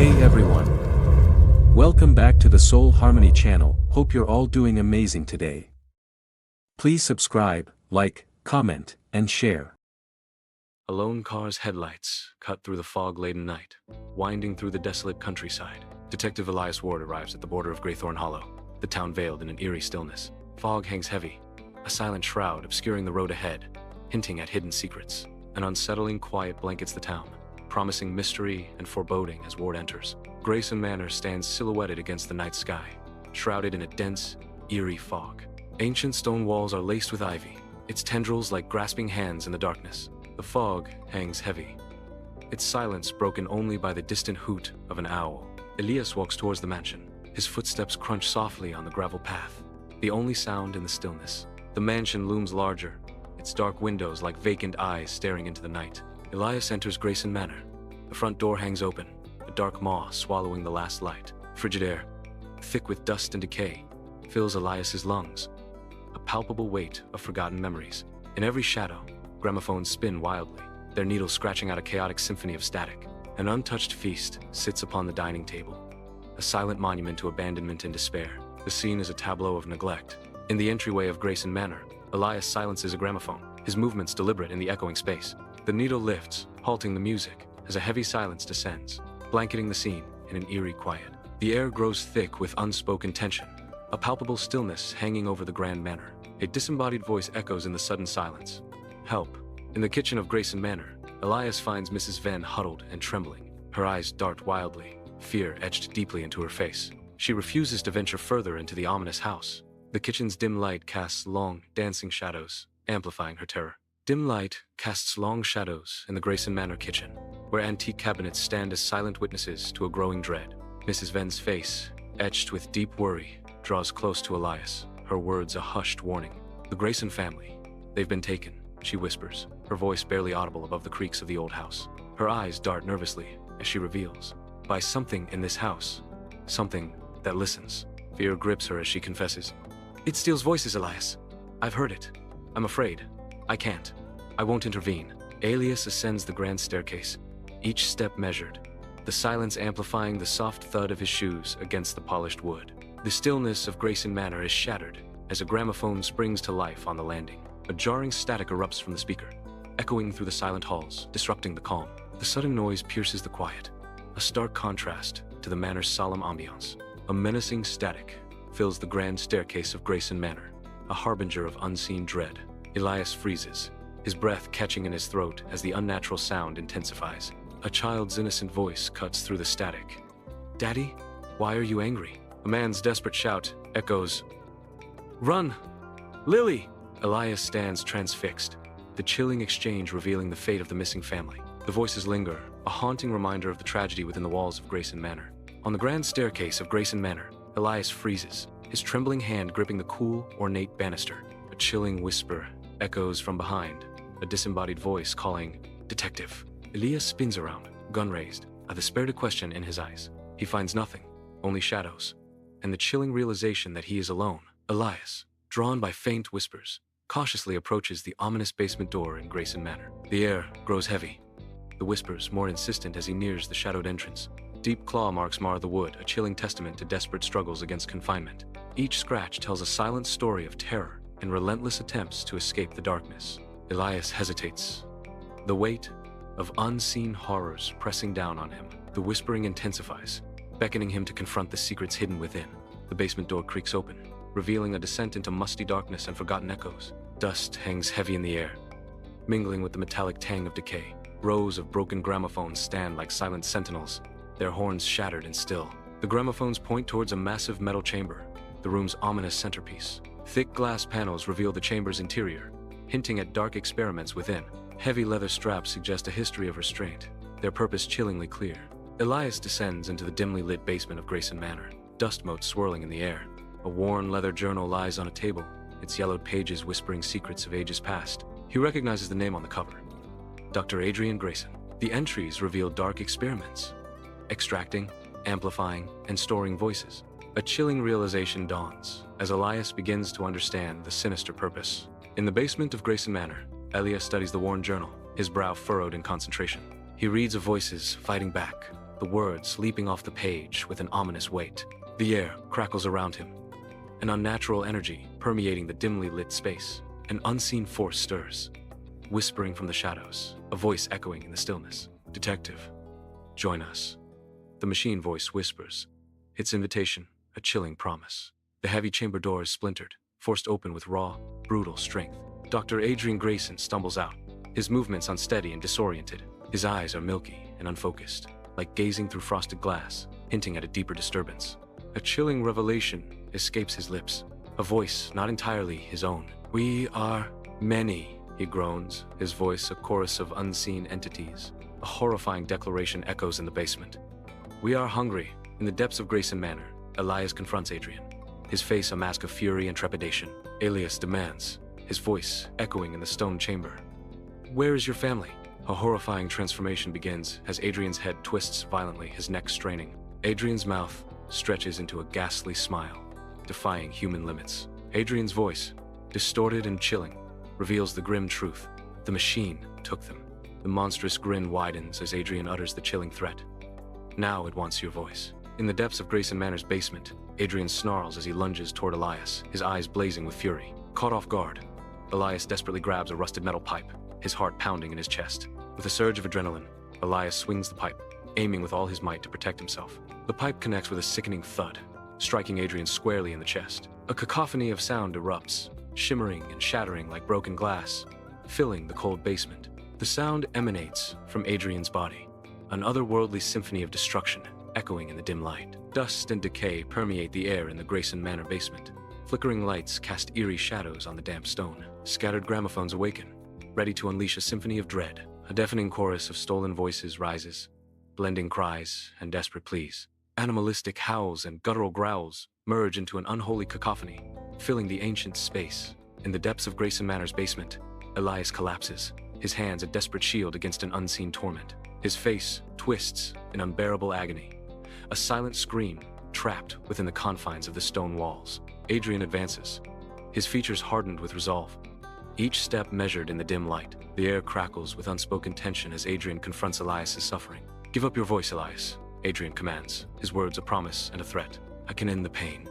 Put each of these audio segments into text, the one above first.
Hey everyone! Welcome back to the Soul Harmony channel. Hope you're all doing amazing today. Please subscribe, like, comment, and share. A lone car's headlights cut through the fog-laden night, winding through the desolate countryside. Detective Elias Ward arrives at the border of Graythorn Hollow, the town veiled in an eerie stillness. Fog hangs heavy, a silent shroud obscuring the road ahead, hinting at hidden secrets. An unsettling quiet blankets the town, promising mystery and foreboding as Ward enters. Grayson Manor stands silhouetted against the night sky, shrouded in a dense, eerie fog. Ancient stone walls are laced with ivy, its tendrils like grasping hands in the darkness. The fog hangs heavy, its silence broken only by the distant hoot of an owl. Elias walks towards the mansion, his footsteps crunch softly on the gravel path, the only sound in the stillness. The mansion looms larger, its dark windows like vacant eyes staring into the night. Elias enters Grayson Manor. The front door hangs open, a dark maw swallowing the last light. Frigid air, thick with dust and decay, fills Elias's lungs, a palpable weight of forgotten memories. In every shadow, gramophones spin wildly, their needles scratching out a chaotic symphony of static. An untouched feast sits upon the dining table, a silent monument to abandonment and despair. The scene is a tableau of neglect. In the entryway of Grayson Manor, Elias silences a gramophone, his movements deliberate in the echoing space. The needle lifts, halting the music, as a heavy silence descends, blanketing the scene in an eerie quiet. The air grows thick with unspoken tension, a palpable stillness hanging over the grand manor. A disembodied voice echoes in the sudden silence. Help. In the kitchen of Grayson Manor, Elias finds Mrs. Venn huddled and trembling. Her eyes dart wildly, fear etched deeply into her face. She refuses to venture further into the ominous house. The kitchen's dim light casts long, dancing shadows, amplifying her terror. Dim light casts long shadows in the Grayson Manor kitchen, where antique cabinets stand as silent witnesses to a growing dread. Mrs. Venn's face, etched with deep worry, draws close to Elias, her words a hushed warning. The Grayson family, they've been taken, she whispers, her voice barely audible above the creaks of the old house. Her eyes dart nervously as she reveals, by something in this house, something that listens. Fear grips her as she confesses. It steals voices, Elias. I've heard it. I'm afraid. I can't. I won't intervene. Elias ascends the grand staircase, each step measured, the silence amplifying the soft thud of his shoes against the polished wood. The stillness of Grayson Manor is shattered as a gramophone springs to life on the landing. A jarring static erupts from the speaker, echoing through the silent halls, disrupting the calm. The sudden noise pierces the quiet, a stark contrast to the manor's solemn ambiance. A menacing static fills the grand staircase of Grayson Manor, a harbinger of unseen dread. Elias freezes, his breath catching in his throat as the unnatural sound intensifies. A child's innocent voice cuts through the static. Daddy, why are you angry? A man's desperate shout echoes. Run! Lily! Elias stands transfixed, the chilling exchange revealing the fate of the missing family. The voices linger, a haunting reminder of the tragedy within the walls of Grayson Manor. On the grand staircase of Grayson Manor, Elias freezes, his trembling hand gripping the cool, ornate banister. A chilling whisper echoes from behind, a disembodied voice calling, Detective. Elias spins around, gun raised, a despaired question in his eyes. He finds nothing, only shadows, and the chilling realization that he is alone. Elias, drawn by faint whispers, cautiously approaches the ominous basement door in Grayson Manor. The air grows heavy, the whispers more insistent as he nears the shadowed entrance. Deep claw marks mar the wood, a chilling testament to desperate struggles against confinement. Each scratch tells a silent story of terror and relentless attempts to escape the darkness. Elias hesitates, the weight of unseen horrors pressing down on him. The whispering intensifies, beckoning him to confront the secrets hidden within. The basement door creaks open, revealing a descent into musty darkness and forgotten echoes. Dust hangs heavy in the air, mingling with the metallic tang of decay. Rows of broken gramophones stand like silent sentinels, their horns shattered and still. The gramophones point towards a massive metal chamber, the room's ominous centerpiece. Thick glass panels reveal the chamber's interior, hinting at dark experiments within. Heavy leather straps suggest a history of restraint, their purpose chillingly clear. Elias descends into the dimly lit basement of Grayson Manor, dust motes swirling in the air. A worn leather journal lies on a table, its yellowed pages whispering secrets of ages past. He recognizes the name on the cover, Dr. Adrian Grayson. The entries reveal dark experiments, extracting, amplifying, and storing voices. A chilling realization dawns as Elias begins to understand the sinister purpose. In the basement of Grayson Manor, Elias studies the worn journal, his brow furrowed in concentration. He reads of voices fighting back, the words leaping off the page with an ominous weight. The air crackles around him, an unnatural energy permeating the dimly lit space. An unseen force stirs, whispering from the shadows, a voice echoing in the stillness. "Detective, join us." The machine voice whispers, its invitation a chilling promise. The heavy chamber door is splintered, forced open with raw, brutal strength. Dr. Adrian Grayson stumbles out, his movements unsteady and disoriented. His eyes are milky and unfocused, like gazing through frosted glass, hinting at a deeper disturbance. A chilling revelation escapes his lips, a voice not entirely his own. "We are many," he groans, his voice a chorus of unseen entities. A horrifying declaration echoes in the basement. "We are hungry." In the depths of Grayson Manor, Elias confronts Adrian, his face a mask of fury and trepidation. Elias demands, his voice echoing in the stone chamber. "Where is your family?" A horrifying transformation begins as Adrian's head twists violently, his neck straining. Adrian's mouth stretches into a ghastly smile, defying human limits. Adrian's voice, distorted and chilling, reveals the grim truth. The machine took them. The monstrous grin widens as Adrian utters the chilling threat. "Now it wants your voice." In the depths of Grayson Manor's basement, Adrian snarls as he lunges toward Elias, his eyes blazing with fury. Caught off guard, Elias desperately grabs a rusted metal pipe, his heart pounding in his chest. With a surge of adrenaline, Elias swings the pipe, aiming with all his might to protect himself. The pipe connects with a sickening thud, striking Adrian squarely in the chest. A cacophony of sound erupts, shimmering and shattering like broken glass, filling the cold basement. The sound emanates from Adrian's body, an otherworldly symphony of destruction echoing in the dim light. Dust and decay permeate the air in the Grayson Manor basement. Flickering lights cast eerie shadows on the damp stone. Scattered gramophones awaken, ready to unleash a symphony of dread. A deafening chorus of stolen voices rises, blending cries and desperate pleas. Animalistic howls and guttural growls merge into an unholy cacophony, filling the ancient space. In the depths of Grayson Manor's basement, Elias collapses, his hands a desperate shield against an unseen torment. His face twists in unbearable agony, a silent scream trapped within the confines of the stone walls. Adrian advances, his features hardened with resolve, each step measured in the dim light. The air crackles with unspoken tension as Adrian confronts Elias's suffering. "Give up your voice, Elias," Adrian commands, his words a promise and a threat. "I can end the pain,"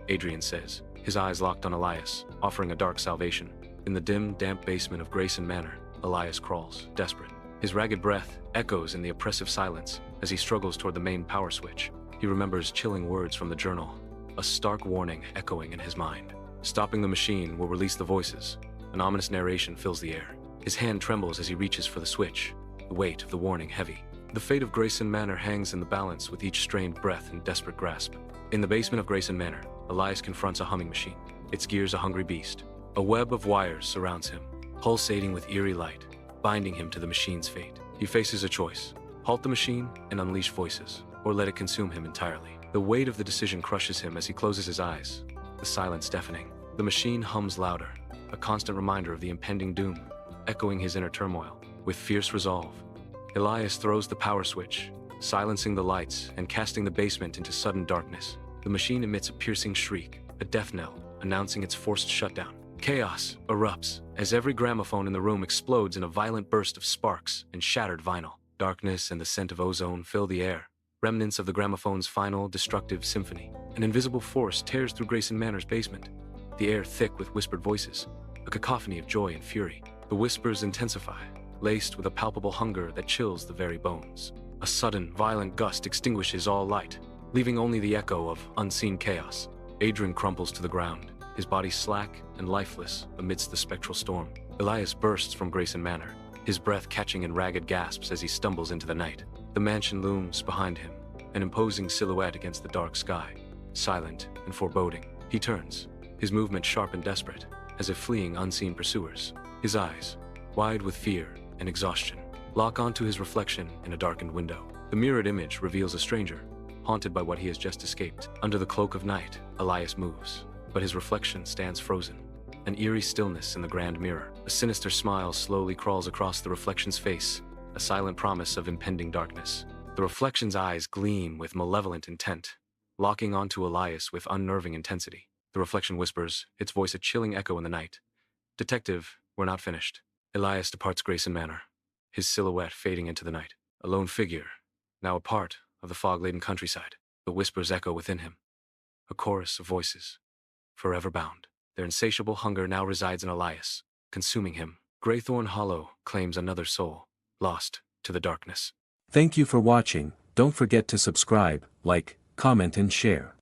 Adrian says, his eyes locked on Elias, offering a dark salvation. In the dim, damp basement of Grayson Manor, Elias crawls, desperate. His ragged breath echoes in the oppressive silence as he struggles toward the main power switch. He remembers chilling words from the journal, a stark warning echoing in his mind. Stopping the machine will release the voices. An ominous narration fills the air. His hand trembles as he reaches for the switch, the weight of the warning heavy. The fate of Grayson Manor hangs in the balance with each strained breath and desperate grasp. In the basement of Grayson Manor, Elias confronts a humming machine, its gears a hungry beast. A web of wires surrounds him, pulsating with eerie light, binding him to the machine's fate. He faces a choice: halt the machine and unleash voices, or let it consume him entirely. The weight of the decision crushes him as he closes his eyes, the silence deafening. The machine hums louder, a constant reminder of the impending doom, echoing his inner turmoil. With fierce resolve, Elias throws the power switch, silencing the lights and casting the basement into sudden darkness. The machine emits a piercing shriek, a death knell, announcing its forced shutdown. Chaos erupts as every gramophone in the room explodes in a violent burst of sparks and shattered vinyl. Darkness and the scent of ozone fill the air, remnants of the gramophone's final destructive symphony. An invisible force tears through Grayson Manor's basement, the air thick with whispered voices, a cacophony of joy and fury. The whispers intensify, laced with a palpable hunger that chills the very bones. A sudden, violent gust extinguishes all light, leaving only the echo of unseen chaos. Adrian crumples to the ground, his body slack and lifeless amidst the spectral storm. Elias bursts from Grayson Manor, his breath catching in ragged gasps as he stumbles into the night. The mansion looms behind him, an imposing silhouette against the dark sky, silent and foreboding. He turns, his movement sharp and desperate, as if fleeing unseen pursuers. His eyes, wide with fear and exhaustion, lock onto his reflection in a darkened window. The mirrored image reveals a stranger, haunted by what he has just escaped. Under the cloak of night, Elias moves, but his reflection stands frozen. An eerie stillness in the grand mirror. A sinister smile slowly crawls across the reflection's face, a silent promise of impending darkness. The reflection's eyes gleam with malevolent intent, locking onto Elias with unnerving intensity. The reflection whispers, its voice a chilling echo in the night. "Detective, we're not finished." Elias departs Grayson Manor, his silhouette fading into the night. A lone figure, now apart of the fog-laden countryside. The whispers echo within him. A chorus of voices, forever bound. Their insatiable hunger now resides in Elias, consuming him. Graythorn Hollow claims another soul, lost to the darkness. Thank you for watching. Don't forget to subscribe, like, comment and share.